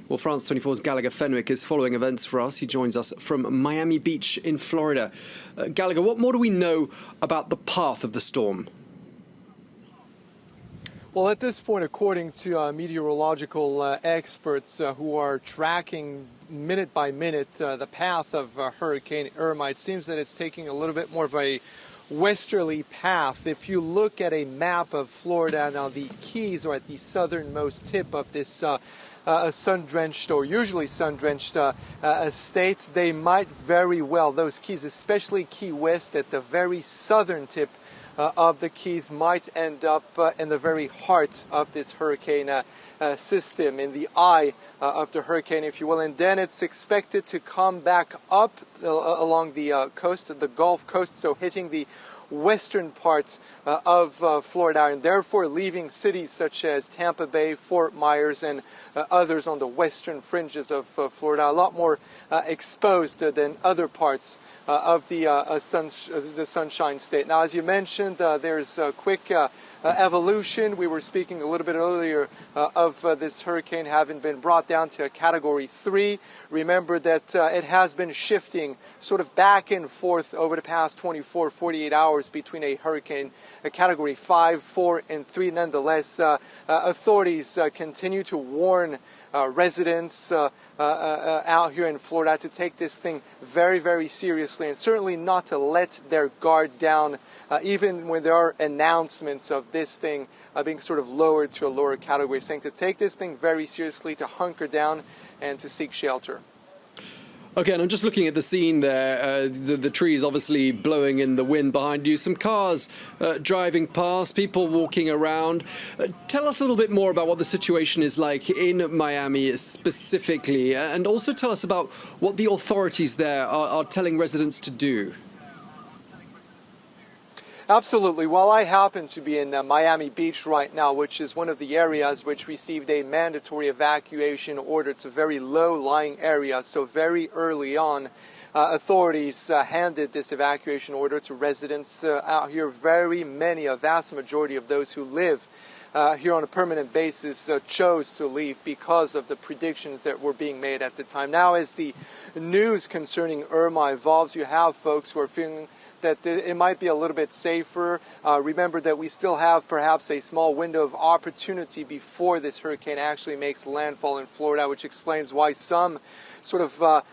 Well, France 24's Gallagher Fenwick is following events for us. He joins us from Miami Beach in Florida. Gallagher, what more do we know about the path of the storm? Well, at this point, according to meteorological experts who are tracking minute by minute the path of Hurricane Irma, it seems that it's taking a little bit more of a westerly path. If you look at a map of Florida, now the Keys are at the southernmost tip of this sun-drenched, or usually sun-drenched state. They might very well, those Keys, especially Key West at the very southern tip of the Keys, might end up in the very heart of this hurricane system, in the eye of the hurricane, if you will. And then it's expected to come back up along the coast, the Gulf Coast, so hitting the western parts of Florida, and therefore leaving cities such as Tampa Bay, Fort Myers, and others on the western fringes of Florida a lot more exposed than other parts of the Sunshine State. Now, as you mentioned, there's a quick evolution. We were speaking a little bit earlier of this hurricane having been brought down to a Category 3. Remember that it has been shifting sort of back and forth over the past 24, 48 hours between a hurricane, a Category 5, 4, and 3. Nonetheless, authorities continue to warn residents out here in Florida to take this thing very, very seriously, and certainly not to let their guard down, even when there are announcements of this thing being sort of lowered to a lower category, saying to take this thing very seriously, to hunker down and to seek shelter. Okay, and I'm just looking at the scene there, the trees obviously blowing in the wind behind you, some cars driving past, people walking around. Tell us a little bit more about what the situation is like in Miami specifically, and also tell us about what the authorities there are telling residents to do. Absolutely. Well, I happen to be in Miami Beach right now, which is one of the areas which received a mandatory evacuation order. It's a very low-lying area, so very early on, authorities handed this evacuation order to residents out here. Very many, a vast majority of those who live here on a permanent basis chose to leave because of the predictions that were being made at the time. Now, as the news concerning Irma evolves, you have folks who are feeling that it might be a little bit safer. Remember that we still have perhaps a small window of opportunity before this hurricane actually makes landfall in Florida, which explains why some sort of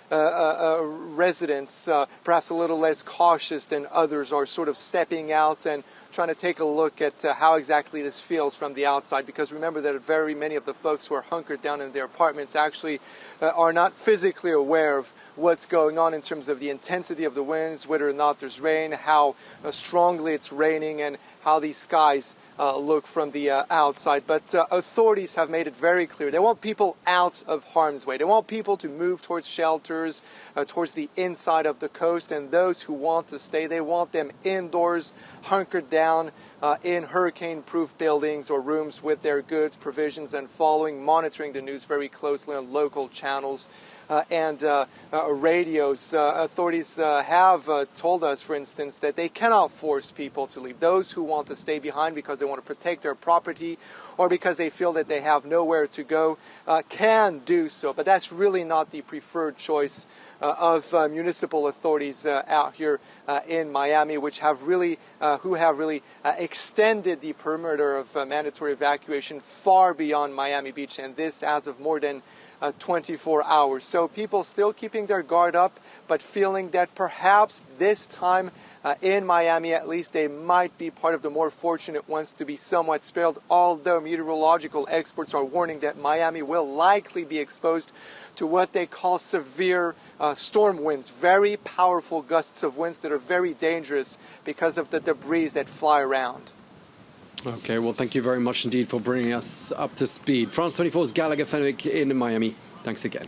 residents, perhaps a little less cautious than others, are sort of stepping out and trying to take a look at how exactly this feels from the outside, because remember that very many of the folks who are hunkered down in their apartments actually are not physically aware of what's going on in terms of the intensity of the winds, whether or not there's rain, how strongly it's raining, and how these skies look from the outside. But authorities have made it very clear. They want people out of harm's way. They want people to move towards shelters, towards the inside of the coast, and those who want to stay, they want them indoors, hunkered down in hurricane-proof buildings or rooms with their goods, provisions, and monitoring the news very closely on local channels and radios. Authorities have told us, for instance, that they cannot force people to leave. Those who want to stay behind because they want to protect their property or because they feel that they have nowhere to go can do so. But that's really not the preferred choice of municipal authorities out here in Miami, which have really, extended the perimeter of mandatory evacuation far beyond Miami Beach, and this as of more than 24 hours. So people still keeping their guard up, but feeling that perhaps this time in Miami, at least, they might be part of the more fortunate ones to be somewhat spared, although meteorological experts are warning that Miami will likely be exposed to what they call severe storm winds, very powerful gusts of winds that are very dangerous because of the debris that fly around. Okay, well, thank you very much indeed for bringing us up to speed. France 24's Gallagher Fenwick in Miami. Thanks again.